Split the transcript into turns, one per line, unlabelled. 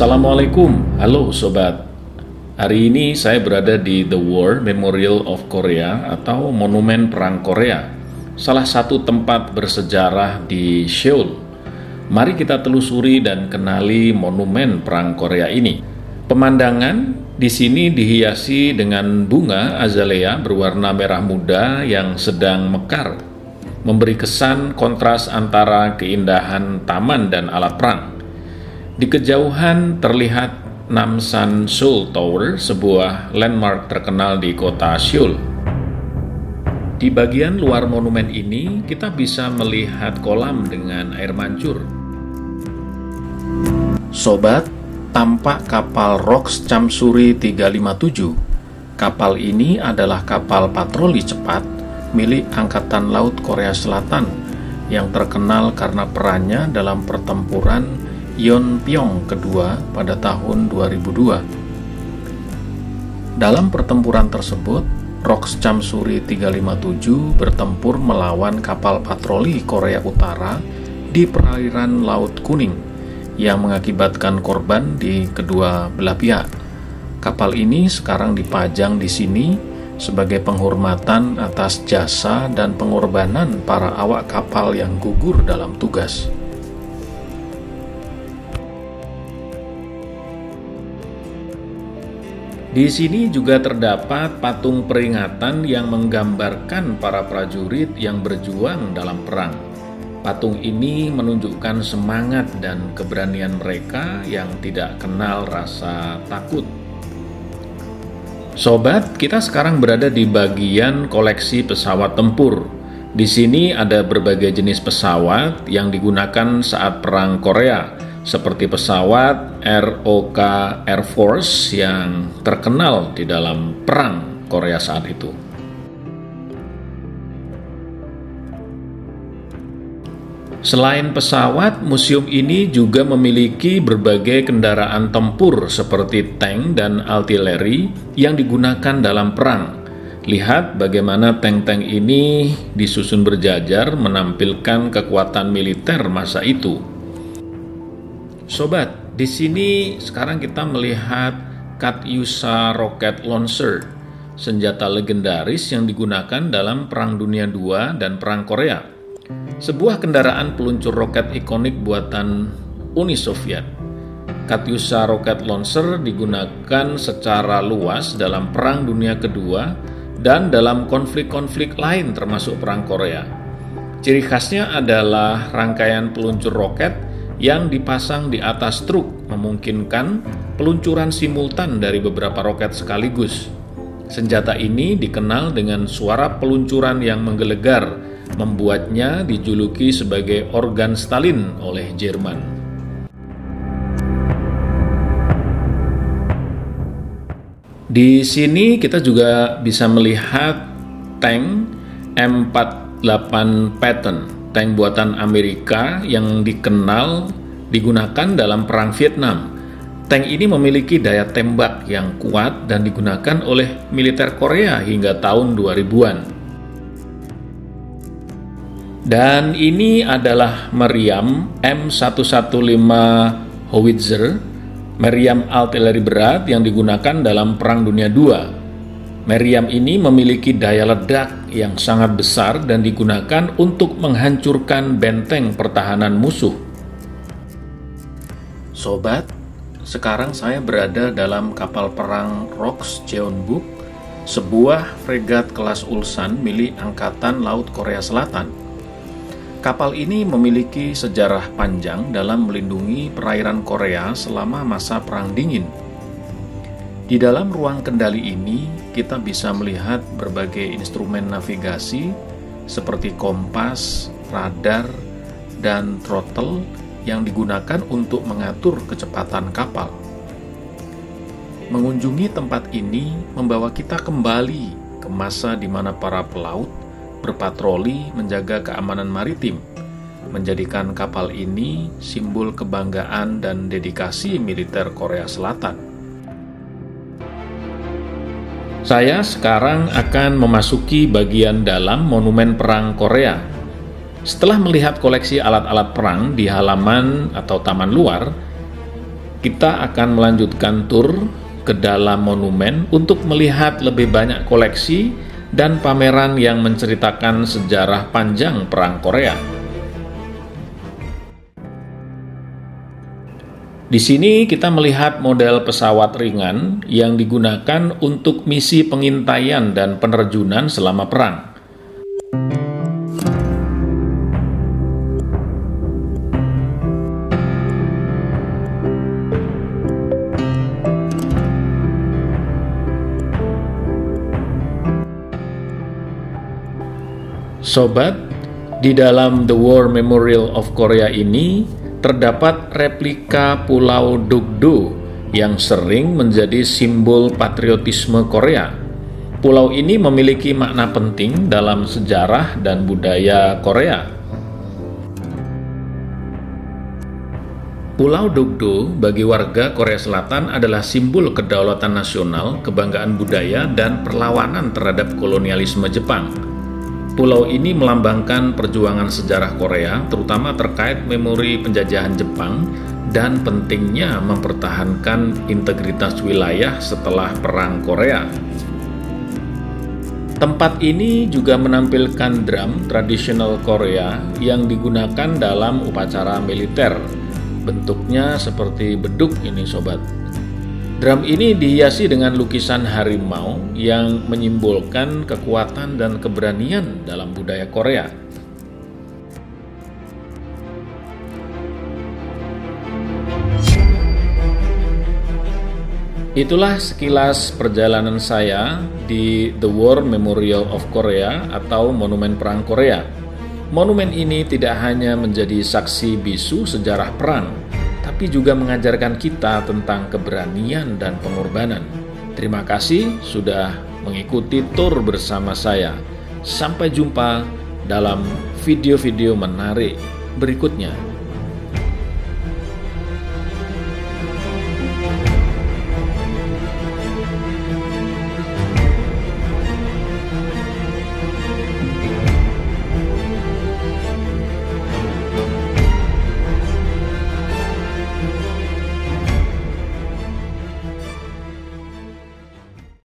Assalamualaikum, halo sobat. Hari ini saya berada di The War Memorial of Korea atau Monumen Perang Korea, salah satu tempat bersejarah di Seoul. Mari kita telusuri dan kenali monumen Perang Korea ini. Pemandangan di sini dihiasi dengan bunga azalea berwarna merah muda yang sedang mekar, memberi kesan kontras antara keindahan taman dan alat perang. Di kejauhan terlihat Namsan Seoul Tower, sebuah landmark terkenal di kota Seoul. Di bagian luar monumen ini, kita bisa melihat kolam dengan air mancur. Sobat, tampak kapal ROKS Chamsuri 357. Kapal ini adalah kapal patroli cepat milik Angkatan Laut Korea Selatan yang terkenal karena perannya dalam pertempuran Yeonpyeong kedua pada tahun 2002. Dalam pertempuran tersebut, ROKS Chamsuri 357 bertempur melawan kapal patroli Korea Utara di perairan Laut Kuning yang mengakibatkan korban di kedua belah pihak. Kapal ini sekarang dipajang di sini sebagai penghormatan atas jasa dan pengorbanan para awak kapal yang gugur dalam tugas. Di sini juga terdapat patung peringatan yang menggambarkan para prajurit yang berjuang dalam perang. Patung ini menunjukkan semangat dan keberanian mereka yang tidak kenal rasa takut. Sobat, kita sekarang berada di bagian koleksi pesawat tempur. Di sini ada berbagai jenis pesawat yang digunakan saat Perang Korea, seperti pesawat ROK Air Force yang terkenal di dalam Perang Korea saat itu. Selain pesawat, museum ini juga memiliki berbagai kendaraan tempur seperti tank dan artileri yang digunakan dalam perang. Lihat bagaimana tank-tank ini disusun berjajar menampilkan kekuatan militer masa itu. Sobat, di sini sekarang kita melihat Katyusha Rocket Launcher, senjata legendaris yang digunakan dalam Perang Dunia II dan Perang Korea. Sebuah kendaraan peluncur roket ikonik buatan Uni Soviet. Katyusha Rocket Launcher digunakan secara luas dalam Perang Dunia Kedua dan dalam konflik-konflik lain termasuk Perang Korea. Ciri khasnya adalah rangkaian peluncur roket yang dipasang di atas truk memungkinkan peluncuran simultan dari beberapa roket sekaligus. Senjata ini dikenal dengan suara peluncuran yang menggelegar, membuatnya dijuluki sebagai organ Stalin oleh Jerman. Di sini kita juga bisa melihat tank M48 Patton, tank buatan Amerika yang digunakan dalam Perang Vietnam. Tank ini memiliki daya tembak yang kuat dan digunakan oleh militer Korea hingga tahun 2000-an. Dan ini adalah meriam M115 Howitzer, meriam artileri berat yang digunakan dalam Perang Dunia II. Meriam ini memiliki daya ledak yang sangat besar dan digunakan untuk menghancurkan benteng pertahanan musuh. Sobat, sekarang saya berada dalam kapal perang ROKS Jeonbuk, sebuah fregat kelas Ulsan milik Angkatan Laut Korea Selatan. Kapal ini memiliki sejarah panjang dalam melindungi perairan Korea selama masa Perang Dingin. Di dalam ruang kendali ini, kita bisa melihat berbagai instrumen navigasi seperti kompas, radar, dan throttle yang digunakan untuk mengatur kecepatan kapal. Mengunjungi tempat ini membawa kita kembali ke masa di mana para pelaut berpatroli menjaga keamanan maritim, menjadikan kapal ini simbol kebanggaan dan dedikasi militer Korea Selatan. Saya sekarang akan memasuki bagian dalam Monumen Perang Korea. Setelah melihat koleksi alat-alat perang di halaman atau taman luar, Kita akan melanjutkan tur ke dalam monumen untuk melihat lebih banyak koleksi dan pameran yang menceritakan sejarah panjang Perang Korea. Di sini kita melihat model pesawat ringan yang digunakan untuk misi pengintaian dan penerjunan selama perang. Sobat, di dalam The War Memorial of Korea ini terdapat replika Pulau Dokdo yang sering menjadi simbol patriotisme Korea. Pulau ini memiliki makna penting dalam sejarah dan budaya Korea. Pulau Dokdo bagi warga Korea Selatan adalah simbol kedaulatan nasional, kebanggaan budaya, dan perlawanan terhadap kolonialisme Jepang. Pulau ini melambangkan perjuangan sejarah Korea, terutama terkait memori penjajahan Jepang dan pentingnya mempertahankan integritas wilayah setelah Perang Korea. Tempat ini juga menampilkan drum tradisional Korea yang digunakan dalam upacara militer. Bentuknya seperti beduk ini, sobat. Drum ini dihiasi dengan lukisan harimau yang menyimbolkan kekuatan dan keberanian dalam budaya Korea. Itulah sekilas perjalanan saya di The War Memorial of Korea atau Monumen Perang Korea. Monumen ini tidak hanya menjadi saksi bisu sejarah perang, tapi juga mengajarkan kita tentang keberanian dan pengorbanan. Terima kasih sudah mengikuti tur bersama saya. Sampai jumpa dalam video-video menarik berikutnya.